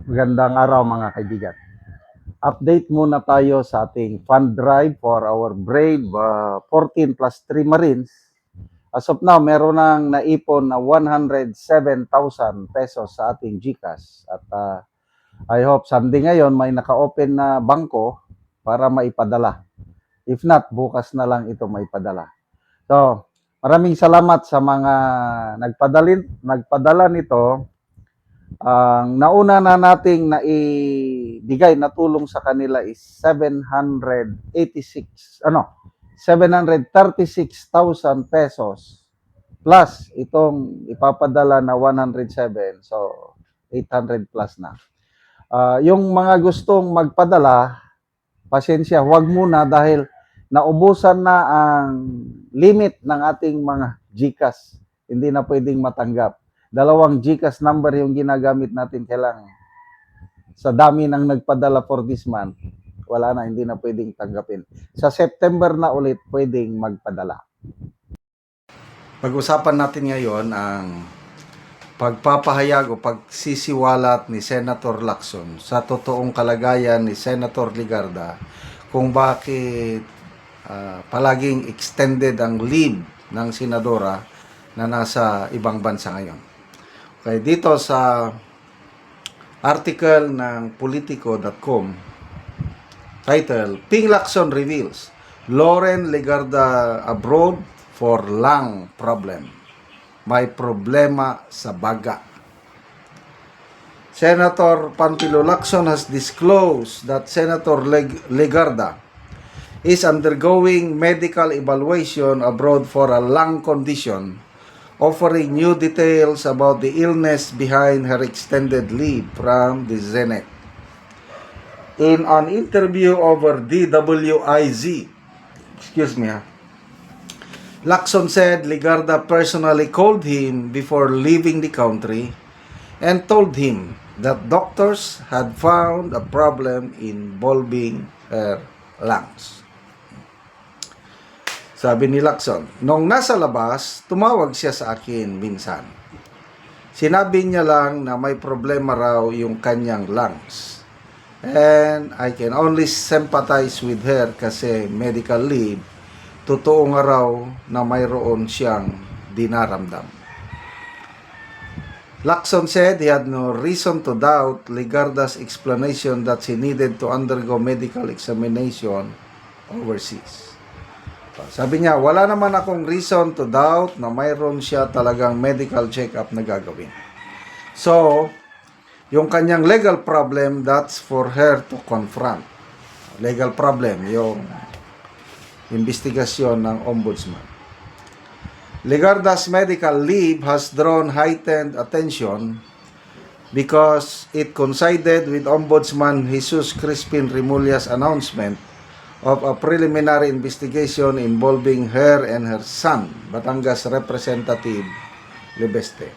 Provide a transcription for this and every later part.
Magandang araw mga kaibigan. Update muna tayo sa ating fund drive for our brave 14 plus 3 Marines. As of now, meron nang naipon na 107,000 pesos sa ating GCash. At I hope Sunday ngayon may naka-open na bangko para maipadala. If not, bukas na lang ito maipadala. So, maraming salamat sa mga nagpadala nito. Ang nauna na nating naibigay na tulong sa kanila is 736,000 pesos plus itong ipapadala na 107, so 800 plus na. Yung mga gustong magpadala, pasensya, huwag muna dahil naubusan na ang limit ng ating mga GCash. Hindi na pwedeng matanggap. 2 GCash number yung ginagamit natin, kailangan sa dami ng nagpadala for this month, wala na, hindi na pwedeng tanggapin. Sa September na ulit pwedeng magpadala. Pag-usapan natin ngayon ang pagpapahayag o pagsisiwalat ni Senator Lacson sa totoong kalagayan ni Senator Legarda kung bakit palaging extended ang leave ng senadora na nasa ibang bansa ngayon. Okay, dito sa article ng Politico.com, title, Ping Lacson reveals, Loren Legarda abroad for lung problem. May problema sa baga. Senator Panfilo Lacson has disclosed that Senator Legarda is undergoing medical evaluation abroad for a lung condition, offering new details about the illness behind her extended leave from the Senate. In an interview over DWIZ, Lacson said Legarda personally called him before leaving the country and told him that doctors had found a problem involving her lungs. Sabi ni Lacson, nung nasa labas, tumawag siya sa akin minsan. Sinabi niya lang na may problema raw yung kanyang lungs. And I can only sympathize with her kasi medical leave, totoo nga raw na mayroon siyang dinaramdam. Lacson said he had no reason to doubt Legarda's explanation that she needed to undergo medical examination overseas. Sabi niya, wala naman akong reason to doubt na mayroon siya talagang medical check-up na gagawin. So, yung kanyang legal problem, that's for her to confront. Legal problem, yung investigasyon ng ombudsman. Legarda's medical leave has drawn heightened attention because it coincided with Ombudsman Jesus Crispin Remulla's announcement of a preliminary investigation involving her and her son, Batangas Representative Lebeste.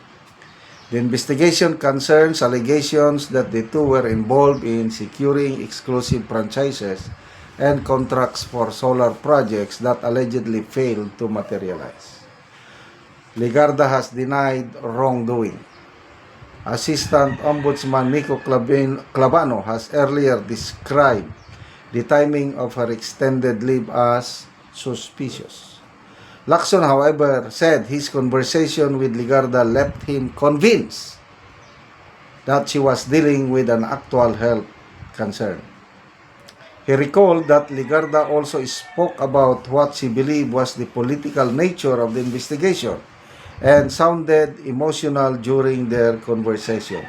The investigation concerns allegations that the two were involved in securing exclusive franchises and contracts for solar projects that allegedly failed to materialize. Legarda has denied wrongdoing. Assistant Ombudsman Nico Clavano has earlier described the timing of her extended leave as suspicious. Lacson, however, said his conversation with Legarda left him convinced that she was dealing with an actual health concern. He recalled that Legarda also spoke about what she believed was the political nature of the investigation and sounded emotional during their conversation.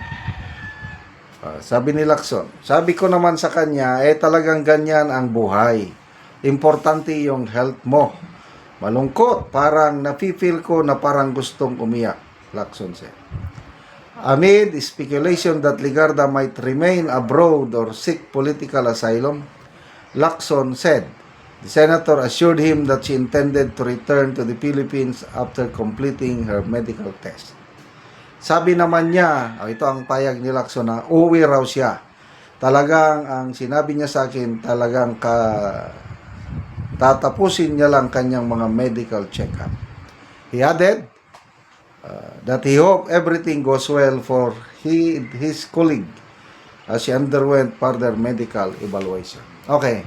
Sabi ni Lacson, sabi ko naman sa kanya, talagang ganyan ang buhay. Importante yung health mo. Malungkot, parang nafe-feel ko na parang gustong umiyak, Lacson said. Amid speculation that Legarda might remain abroad or seek political asylum, Lacson said the senator assured him that she intended to return to the Philippines after completing her medical test. Sabi naman niya, ito ang payag ni Lacson, na uuwi raw siya. Talagang ang sinabi niya sa akin, talagang tatapusin niya lang kanyang mga medical check-up. He added that he hoped everything goes well for his colleague as she underwent further medical evaluation. Okay.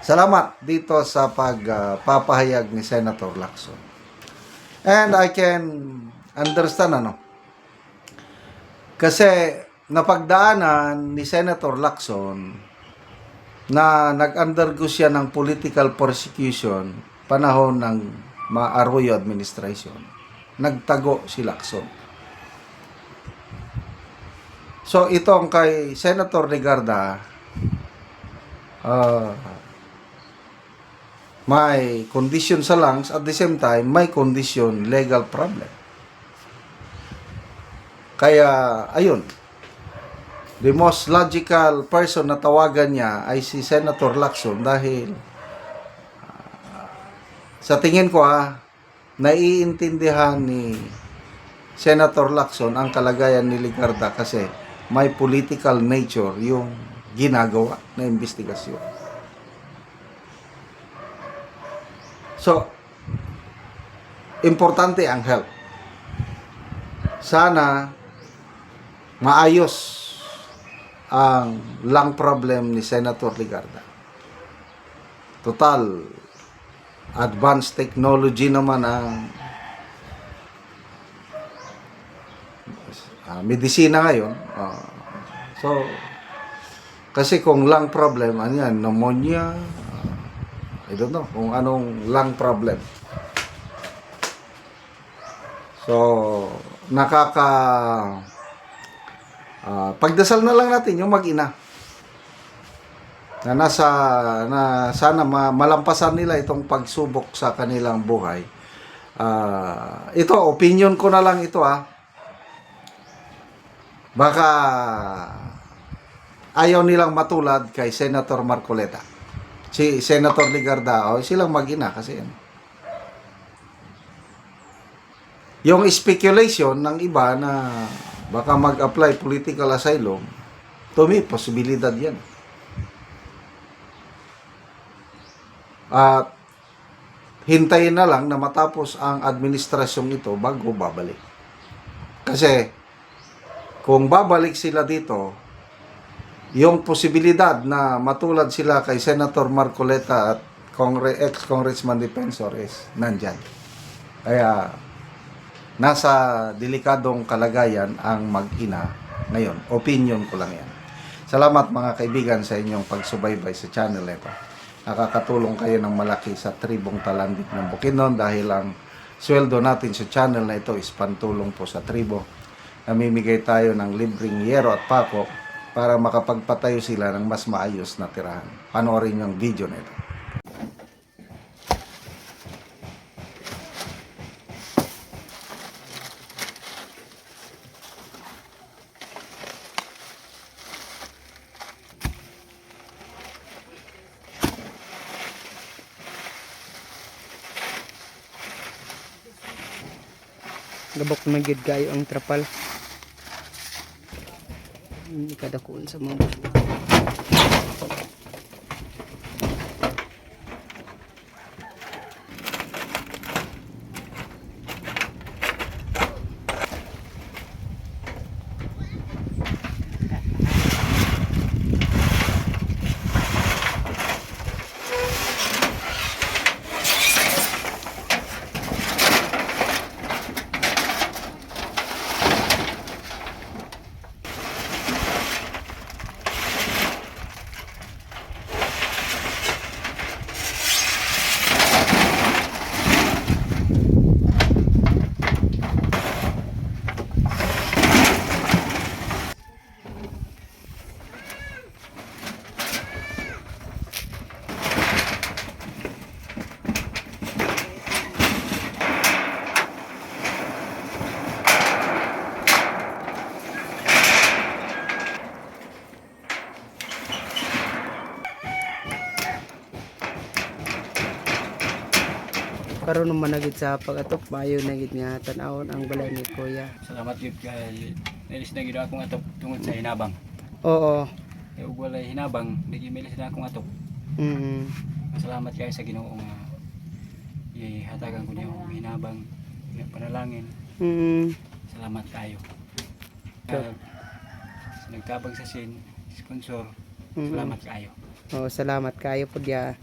Salamat dito sa pagpapahayag ni Senator Lacson. And I can understand kasi napagdaanan ni Senator Lacson na nag-undergo siya ng political persecution panahon ng Arroyo administration. Nagtago si Lacson. So itong kay Senator Legarda, may condition sa lungs, at the same time may condition legal problem. Kaya ayun, the most logical person na tawagan niya ay si Senator Lacson dahil sa tingin ko naiintindihan ni Senator Lacson ang kalagayan ni Legarda kasi may political nature yung ginagawa na investigasyon. So, importante ang health. Sana maayos ang lung problem ni Senator Legarda. Total, advanced technology naman ang medisina ngayon. So, kasi kung lung problem, ano yan, pneumonia, I don't know kung anong lung problem. So, pagdasal na lang natin yung mag-ina na sana malampasan nila itong pagsubok sa kanilang buhay. Ito, opinion ko na lang ito Baka ayaw nilang matulad kay Senator Marcoleta. Si Senator Legarda, silang mag-ina kasi yan. Yung speculation ng iba na baka mag-apply political asylum, to me, posibilidad yan. At hintayin na lang na matapos ang administrasyong ito bago babalik. Kasi kung babalik sila dito, yung posibilidad na matulad sila kay Senator Marcoleta at ex-Congressman Defensor is nandyan. Kaya nasa delikadong kalagayan ang mag-ina ngayon. Opinion ko lang yan. Salamat mga kaibigan sa inyong pagsubaybay sa channel nito. Nakakatulong kayo ng malaki sa tribong Talandik ng Bukidnon dahil ang sweldo natin sa channel na ito is pantulong po sa tribo. Namimigay tayo ng libreng yero at pako para makapagpatayo sila ng mas maayos na tirahan. Panoorin yung video na ito. Gabok na gid kayo ang trapal. Hindi kadakuan sa mga karon naman nagit sa pag-atop maayo nagit nga tan-awon ang balay ni Kuya. Salamat gyud kay nilis na gyud akong atop tungod sa hinabang. Oo. Kay ug walay hinabang, di gyud milis na akong atop. Salamat kay sa Ginoo nga ihatagan ko niya ang hinabang, nga panalangin. Salamat kayo. nagtabang sa sin sponsor. Mm. Salamat kayo. Oh, salamat kayo po dia.